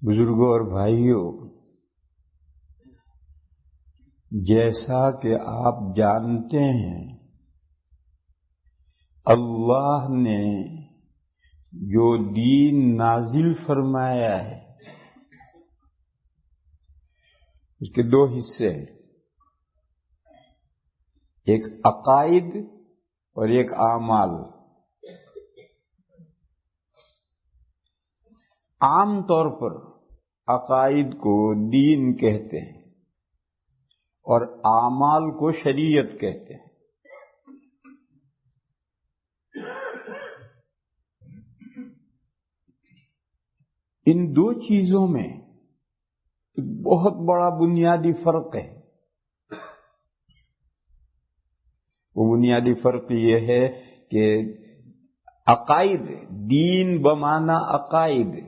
بزرگوں اور بھائیوں، جیسا کہ آپ جانتے ہیں، اللہ نے جو دین نازل فرمایا ہے اس کے دو حصے ہیں، ایک عقائد اور ایک اعمال۔ عام طور پر عقائد کو دین کہتے ہیں اور اعمال کو شریعت کہتے ہیں۔ ان دو چیزوں میں ایک بہت بڑا بنیادی فرق ہے۔ وہ بنیادی فرق یہ ہے کہ عقائد، دین بمعنی عقائد،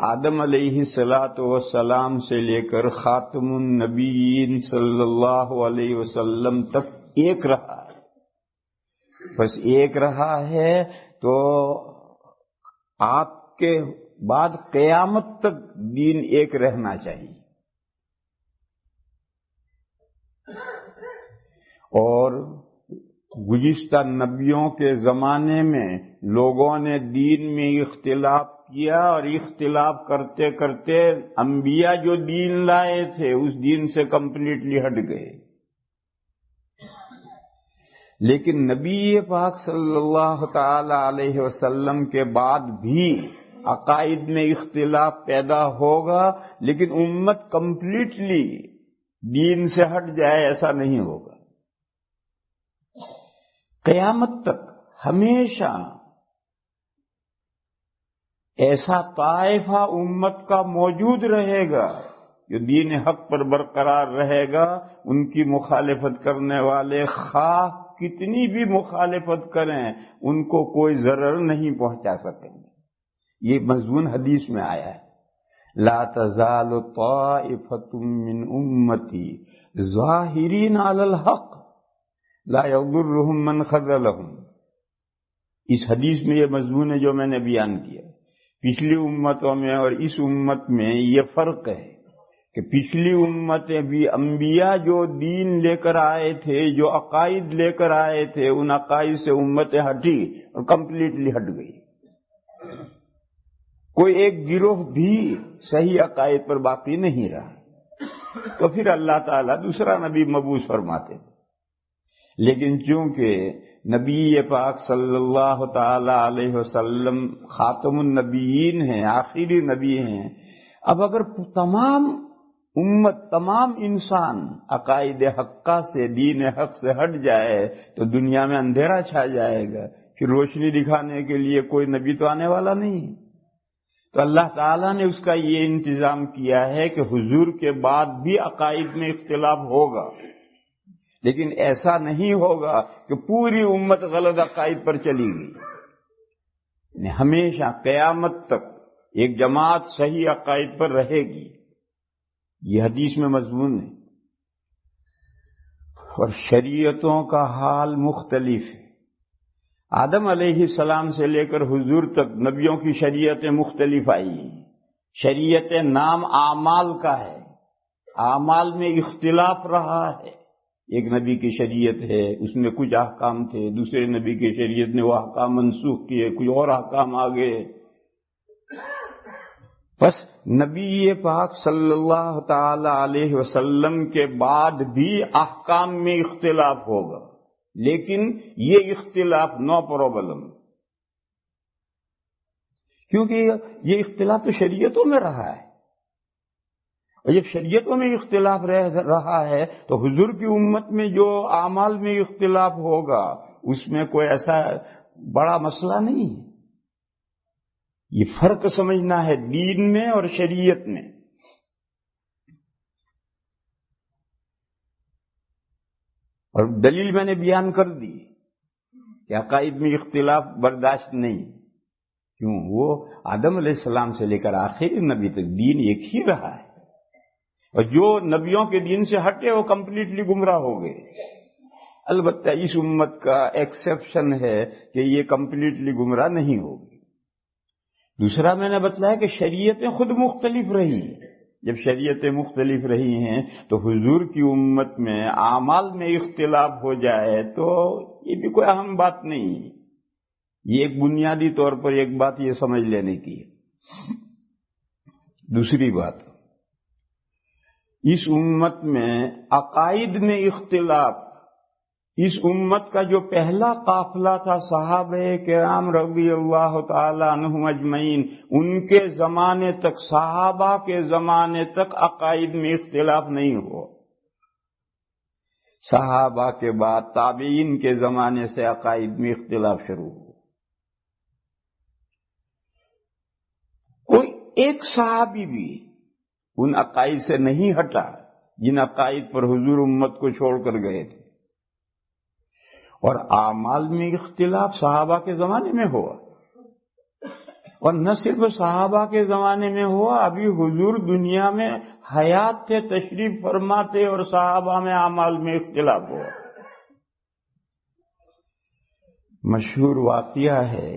آدم علیہ السلام سے لے کر خاتم النبیین صلی اللہ علیہ وسلم تک ایک رہا ہے۔ بس ایک رہا ہے تو آپ کے بعد قیامت تک دین ایک رہنا چاہیے۔ اور گزشتہ نبیوں کے زمانے میں لوگوں نے دین میں اختلاف کیا اور اختلاف کرتے کرتے انبیاء جو دین لائے تھے اس دین سے کمپلیٹلی ہٹ گئے۔ لیکن نبی پاک صلی اللہ تعالی علیہ وسلم کے بعد بھی عقائد میں اختلاف پیدا ہوگا، لیکن امت کمپلیٹلی دین سے ہٹ جائے ایسا نہیں ہوگا۔ قیامت تک ہمیشہ ایسا طائفہ امت کا موجود رہے گا جو دین حق پر برقرار رہے گا۔ ان کی مخالفت کرنے والے خواہ کتنی بھی مخالفت کریں ان کو کوئی ضرر نہیں پہنچا سکیں گے۔ یہ مضمون حدیث میں آیا ہے، لا تزال طائفۃ من امتی ظاہرین علی الحق لا یضرهم من خذلهم۔ اس حدیث میں یہ مضمون ہے جو میں نے بیان کیا۔ پچھلی امتوں میں اور اس امت میں یہ فرق ہے کہ پچھلی امتیں بھی انبیاء جو دین لے کر آئے تھے، جو عقائد لے کر آئے تھے، ان عقائد سے امتیں ہٹی اور کمپلیٹلی ہٹ گئی۔ کوئی ایک گروہ بھی صحیح عقائد پر باقی نہیں رہا، تو پھر اللہ تعالیٰ دوسرا نبی مبعوث فرماتے تھے۔ لیکن چونکہ نبی پاک صلی اللہ تعالی علیہ وسلم خاتم النبیین ہیں، آخری نبی ہیں، اب اگر تمام امت، تمام انسان عقائد حقہ سے، دین حق سے ہٹ جائے تو دنیا میں اندھیرا چھا جائے گا، پھر روشنی دکھانے کے لیے کوئی نبی تو آنے والا نہیں۔ تو اللہ تعالیٰ نے اس کا یہ انتظام کیا ہے کہ حضور کے بعد بھی عقائد میں اختلاف ہوگا، لیکن ایسا نہیں ہوگا کہ پوری امت غلط عقائد پر چلی گئی۔ ہمیشہ قیامت تک ایک جماعت صحیح عقائد پر رہے گی، یہ حدیث میں مضمون ہے۔ اور شریعتوں کا حال مختلف ہے۔ آدم علیہ السلام سے لے کر حضور تک نبیوں کی شریعتیں مختلف آئی ہیں۔ شریعت نام اعمال کا ہے، اعمال میں اختلاف رہا ہے۔ ایک نبی کی شریعت ہے، اس میں کچھ احکام تھے، دوسرے نبی کی شریعت نے وہ احکام منسوخ کیے، کچھ اور احکام آ گئے۔ بس نبی پاک صلی اللہ تعالی علیہ وسلم کے بعد بھی احکام میں اختلاف ہوگا، لیکن یہ اختلاف نو پرابلم، کیونکہ یہ اختلاف تو شریعتوں میں رہا ہے، اور جب شریعتوں میں اختلاف رہا ہے تو حضور کی امت میں جو اعمال میں اختلاف ہوگا اس میں کوئی ایسا بڑا مسئلہ نہیں ہے۔ یہ فرق سمجھنا ہے دین میں اور شریعت میں۔ اور دلیل میں نے بیان کر دی کہ عقائد میں اختلاف برداشت نہیں، کیوں؟ وہ آدم علیہ السلام سے لے کر آخری نبی تک دین ایک ہی رہا ہے، اور جو نبیوں کے دین سے ہٹے وہ کمپلیٹلی گمراہ ہو گئے۔ البتہ اس امت کا ایکسیپشن ہے کہ یہ کمپلیٹلی گمراہ نہیں ہوگی۔ دوسرا میں نے بتلایا کہ شریعتیں خود مختلف رہی ہیں. جب شریعتیں مختلف رہی ہیں تو حضور کی امت میں اعمال میں اختلاف ہو جائے تو یہ بھی کوئی اہم بات نہیں. یہ ایک بنیادی طور پر ایک بات یہ سمجھ لینے کی ہے. دوسری بات، اس امت میں عقائد میں اختلاف، اس امت کا جو پہلا قافلہ تھا صحابہ کرام رضی اللہ تعالی عنہم اجمعین، ان کے زمانے تک، صحابہ کے زمانے تک عقائد میں اختلاف نہیں ہوا. صحابہ کے بعد تابعین کے زمانے سے عقائد میں اختلاف شروع ہوا. کوئی ایک صحابی بھی ان عقائد سے نہیں ہٹا جن عقائد پر حضور امت کو چھوڑ کر گئے تھے. اور اعمال میں اختلاف صحابہ کے زمانے میں ہوا، اور نہ صرف صحابہ کے زمانے میں ہوا، ابھی حضور دنیا میں حیات تھے، تشریف فرماتے، اور صحابہ میں اعمال میں اختلاف ہوا. مشہور واقعہ ہے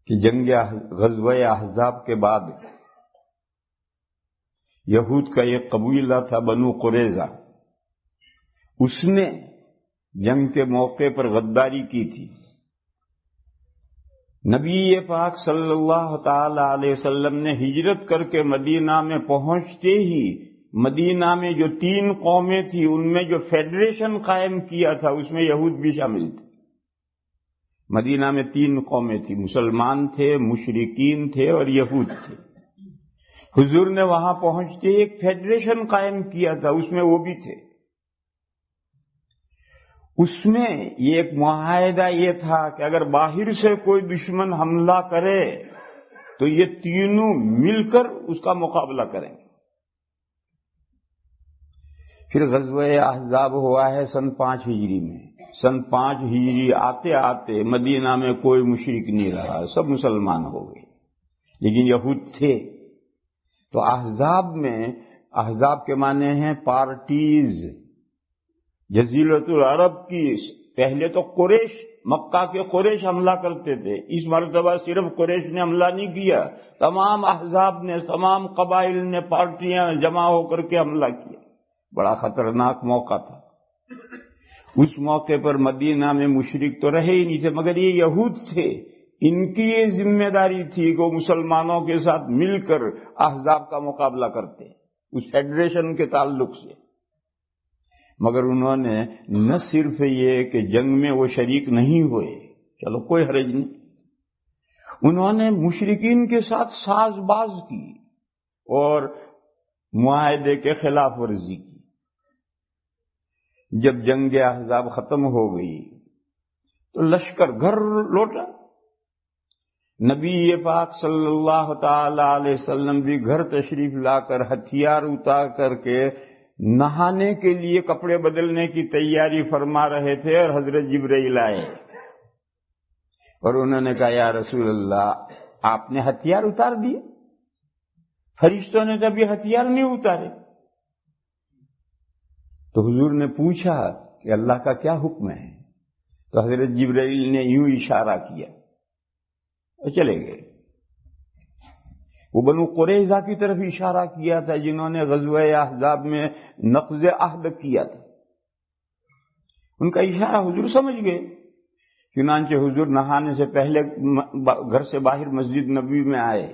کہ جنگ غزوہ احزاب کے بعد یہود کا ایک قبیلہ تھا بنو قریظہ، اس نے جنگ کے موقع پر غداری کی تھی. نبی پاک صلی اللہ تعالی علیہ وسلم نے ہجرت کر کے مدینہ میں پہنچتے ہی مدینہ میں جو 3 قومیں تھیں ان میں جو فیڈریشن قائم کیا تھا اس میں یہود بھی شامل تھے. مدینہ میں 3 قومیں تھیں، مسلمان تھے، مشرکین تھے اور یہود تھے. حضور نے وہاں پہنچتے ہی ایک فیڈریشن قائم کیا تھا، اس میں وہ بھی تھے. اس میں یہ ایک معاہدہ یہ تھا کہ اگر باہر سے کوئی دشمن حملہ کرے تو یہ تینوں مل کر اس کا مقابلہ کریں گے. پھر غزوہ احزاب ہوا ہے سن 5 ہجری میں. سن 5 ہجری آتے آتے مدینہ میں کوئی مشرک نہیں رہا، سب مسلمان ہو گئے، لیکن یہود تھے. تو احزاب میں، احزاب کے معنی ہیں پارٹیز. جزیرۃ العرب کی پہلے تو قریش، مکہ کے قریش حملہ کرتے تھے، اس مرتبہ صرف قریش نے حملہ نہیں کیا، تمام احزاب نے، تمام قبائل نے، پارٹیاں جمع ہو کر کے حملہ کیا. بڑا خطرناک موقع تھا. اس موقع پر مدینہ میں مشرک تو رہے ہی نہیں تھے، مگر یہ یہود تھے، ان کی یہ ذمہ داری تھی کہ وہ مسلمانوں کے ساتھ مل کر احزاب کا مقابلہ کرتے اس فیڈریشن کے تعلق سے. مگر انہوں نے نہ صرف یہ کہ جنگ میں وہ شریک نہیں ہوئے، چلو کوئی حرج نہیں، انہوں نے مشرکین کے ساتھ ساز باز کی اور معاہدے کے خلاف ورزی کی. جب جنگ احزاب ختم ہو گئی تو لشکر گھر لوٹا. نبی پاک صلی اللہ تعالی علیہ وسلم بھی گھر تشریف لا کر ہتھیار اتار کر کے نہانے کے لیے کپڑے بدلنے کی تیاری فرما رہے تھے، اور حضرت جبرائیل آئے اور انہوں نے کہا یا رسول اللہ آپ نے ہتھیار اتار دیے؟ فرشتوں نے کبھی ہتھیار نہیں اتارے. تو حضور نے پوچھا کہ اللہ کا کیا حکم ہے؟ تو حضرت جبرائیل نے یوں اشارہ کیا اور چلے گئے. وہ بنو قریظہ کی طرف اشارہ کیا تھا جنہوں نے غزوہ احزاب میں نقض عہد کیا تھا. ان کا اشارہ حضور سمجھ گئے. چنانچہ حضور نہانے سے پہلے گھر سے باہر مسجد نبوی میں آئے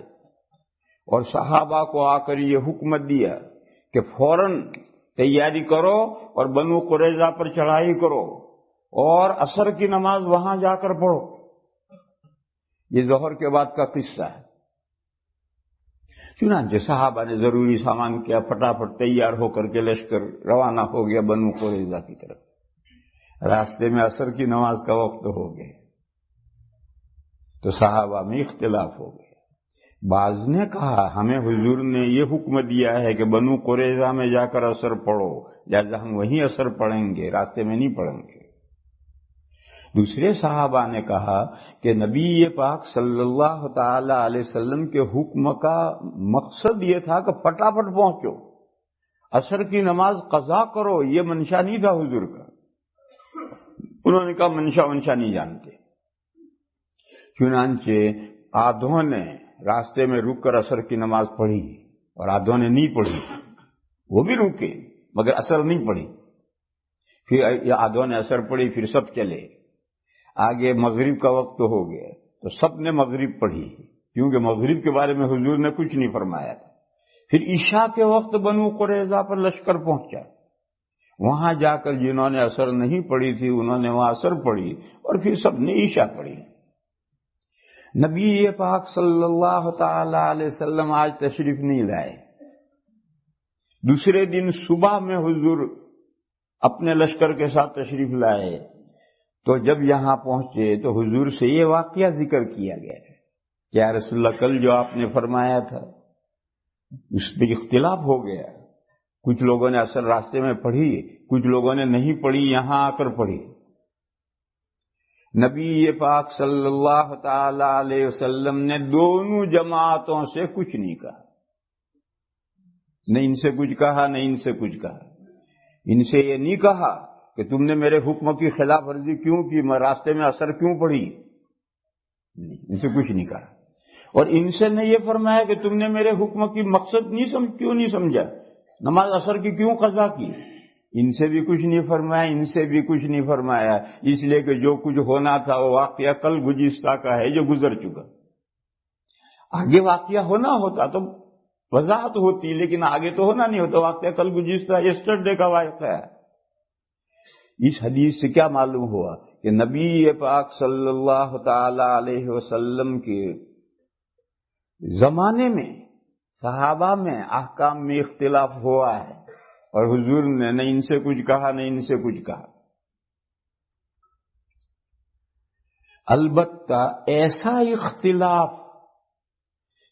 اور صحابہ کو آ کر یہ حکم دیا کہ فوراً تیاری کرو اور بنو قریظہ پر چڑھائی کرو اور عصر کی نماز وہاں جا کر پڑھو. یہ ظہر کے بعد کا قصہ ہے. چنانچہ صحابہ نے ضروری سامان کیا، پھٹافٹ تیار ہو کر کے لشکر روانہ ہو گیا بنو قریظہ کی طرف. راستے میں عصر کی نماز کا وقت ہو گیا تو صحابہ میں اختلاف ہو گیا. بعض نے کہا ہمیں حضور نے یہ حکم دیا ہے کہ بنو قریظہ میں جا کر عصر پڑھو، لہذا ہم وہیں عصر پڑھیں گے، راستے میں نہیں پڑھیں گے. دوسرے صحابہ نے کہا کہ نبی پاک صلی اللہ تعالی علیہ وسلم کے حکم کا مقصد یہ تھا کہ پٹافٹ پہنچو، عصر کی نماز قضا کرو، یہ منشا نہیں تھا حضور کا. انہوں نے کہا منشا ونشا نہیں جانتے. چنانچہ آدھوں نے راستے میں رک کر عصر کی نماز پڑھی اور آدھوں نے نہیں پڑھی. وہ بھی رکے مگر عصر نہیں پڑھی. پھر آدھوں نے عصر پڑھی، پھر سب چلے. آگے مغرب کا وقت ہو گیا تو سب نے مغرب پڑھی، کیونکہ مغرب کے بارے میں حضور نے کچھ نہیں فرمایا تھا. پھر عشاء کے وقت بنو قریظہ پر لشکر پہنچا. وہاں جا کر جنہوں نے عصر نہیں پڑھی تھی انہوں نے وہاں عصر پڑھی اور پھر سب نے عشاء پڑھی. نبی پاک صلی اللہ تعالی علیہ وسلم آج تشریف نہیں لائے. دوسرے دن صبح میں حضور اپنے لشکر کے ساتھ تشریف لائے. تو جب یہاں پہنچے تو حضور سے یہ واقعہ ذکر کیا گیا کہ یا رسول اللہ کل جو آپ نے فرمایا تھا اس پہ اختلاف ہو گیا. کچھ لوگوں نے عصر راستے میں پڑھی، کچھ لوگوں نے نہیں پڑھی، یہاں آ کر پڑھی. نبی پاک صلی اللہ تعالی علیہ وسلم نے دونوں جماعتوں سے کچھ نہیں کہا. نہ ان سے کچھ کہا نہ ان سے کچھ کہا. ان سے یہ نہیں کہا کہ تم نے میرے حکم کی خلاف ورزی کیوں کی، میں راستے میں عصر کیوں پڑھی. ان سے کچھ نہیں کہا. اور ان سے نے یہ فرمایا کہ تم نے میرے حکم کی مقصد کیوں نہیں سمجھا، نماز عصر کی کیوں قضا کی. ان سے بھی کچھ نہیں فرمایا، ان سے بھی کچھ نہیں فرمایا، اس لیے کہ جو کچھ ہونا تھا وہ واقعہ کل گزشتہ کا ہے جو گزر چکا. آگے واقعہ ہونا ہوتا تو وضاحت ہوتی، لیکن آگے تو ہونا نہیں ہوتا. واقعہ کل گزشتہ یسٹرڈے کا واقعہ ہے. اس حدیث سے کیا معلوم ہوا کہ نبی پاک صلی اللہ تعالی علیہ وسلم کے زمانے میں صحابہ میں احکام میں اختلاف ہوا ہے اور حضور نے نہ ان سے کچھ کہا نہ ان سے کچھ کہا. البتہ ایسا اختلاف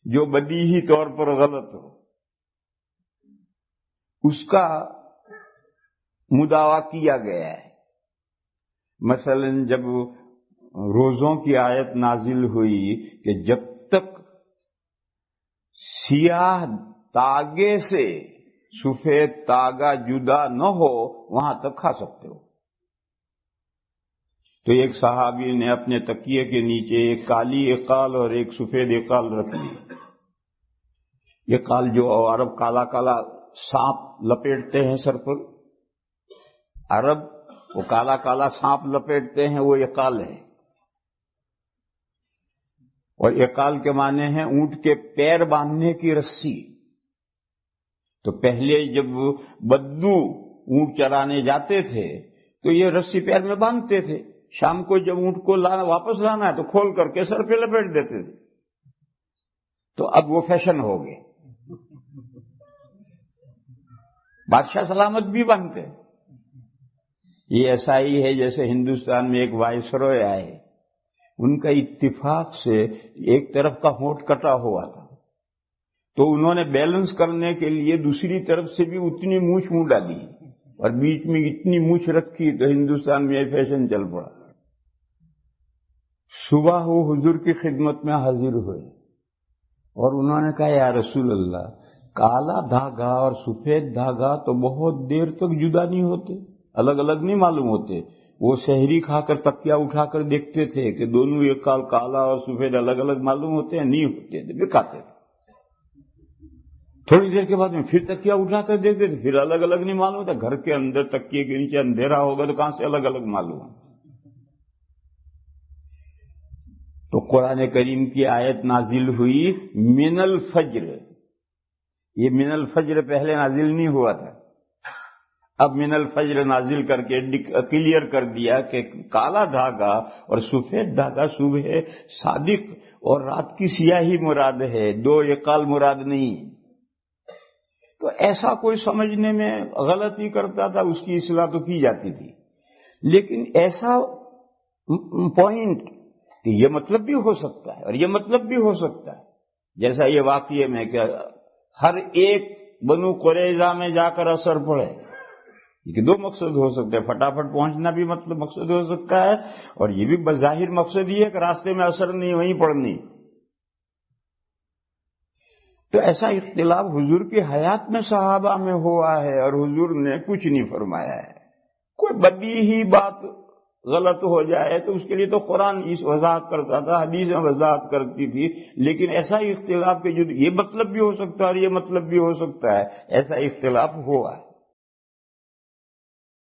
جو بدیہی طور پر غلط ہو اس کا مداوا کیا گیا ہے. مثلا جب روزوں کی آیت نازل ہوئی کہ جب تک سیاہ تاگے سے سفید تاگا جدا نہ ہو وہاں تک کھا سکتے ہو. تو ایک صحابی نے اپنے تکیے کے نیچے ایک کالی اقال اور ایک سفید اقال رکھ لی. اقال جو عرب کالا کالا سانپ لپیٹتے ہیں سر پر، عرب وہ کالا کالا سانپ لپیٹتے ہیں، وہ اقال ہے. اور اقال کے معنی ہیں اونٹ کے پیر باندھنے کی رسی. تو پہلے جب بدو اونٹ چرانے جاتے تھے تو یہ رسی پیر میں باندھتے تھے. شام کو جب اونٹ کو واپس لانا ہے تو کھول کر کے سر پہ لپیٹ دیتے تھے. تو اب وہ فیشن ہو گئے. بادشاہ سلامت بھی باندھتے. یہ ایسا ہی ہے جیسے ہندوستان میں ایک وائسرائے آئے، ان کا اتفاق سے ایک طرف کا ہونٹ کٹا ہوا تھا تو انہوں نے بیلنس کرنے کے لیے دوسری طرف سے بھی اتنی مونچھ منہ ڈالی اور بیچ میں اتنی مونچھ رکھی تو ہندوستان میں یہ فیشن چل پڑا. صبح وہ حضور کی خدمت میں حاضر ہوئے اور انہوں نے کہا یا رسول اللہ، کالا دھاگا اور سفید دھاگا تو بہت دیر تک جدا نہیں ہوتے، الگ الگ نہیں معلوم ہوتے. وہ شہری کھا کر تکیا اٹھا کر دیکھتے تھے کہ دونوں ایک کالا اور سفید الگ الگ معلوم ہوتے ہیں، نہیں ہوتے تھے، بکاتے تھے. تھوڑی دیر کے بعد میں پھر تکیا اٹھا کر دیکھتے تھے، پھر الگ الگ نہیں معلوم ہوتا. گھر کے اندر تکیے کے نیچے اندھیرا ہوگا تو کہاں سے الگ الگ معلوم ہے. تو قرآن کریم کی آیت نازل ہوئی من الفجر. یہ من الفجر پہلے نازل نہیں ہوا تھا، اب من الفجر نازل کر کے کلیئر کر دیا کہ کالا دھاگا اور سفید دھاگا صبح صادق اور رات کی سیاہی مراد ہے، دو اقال مراد نہیں. تو ایسا کوئی سمجھنے میں غلطی کرتا تھا اس کی اصلاح تو کی جاتی تھی. لیکن ایسا پوائنٹ کہ یہ مطلب بھی ہو سکتا ہے اور یہ مطلب بھی ہو سکتا ہے، جیسا یہ واقعے میں کہ ہر ایک بنو قریظہ میں جا کر عصر پڑھے. یہ دو مقصد ہو سکتے ہیں، فٹافٹ پہنچنا بھی مطلب مقصد ہو سکتا ہے اور یہ بھی بظاہر مقصد یہ ہے کہ راستے میں عصر نہیں وہیں پڑھنی. تو ایسا اختلاف حضور کی حیات میں صحابہ میں ہوا ہے اور حضور نے کچھ نہیں فرمایا ہے. کوئی بدیہی بات غلط ہو جائے تو اس کے لیے تو قرآن اس وضاحت کرتا تھا، حدیثیں وضاحت کرتی تھی، لیکن ایسا اختلاف کہ جو یہ مطلب بھی ہو سکتا ہے اور یہ مطلب بھی ہو سکتا ہے، ایسا اختلاف ہوا ہے۔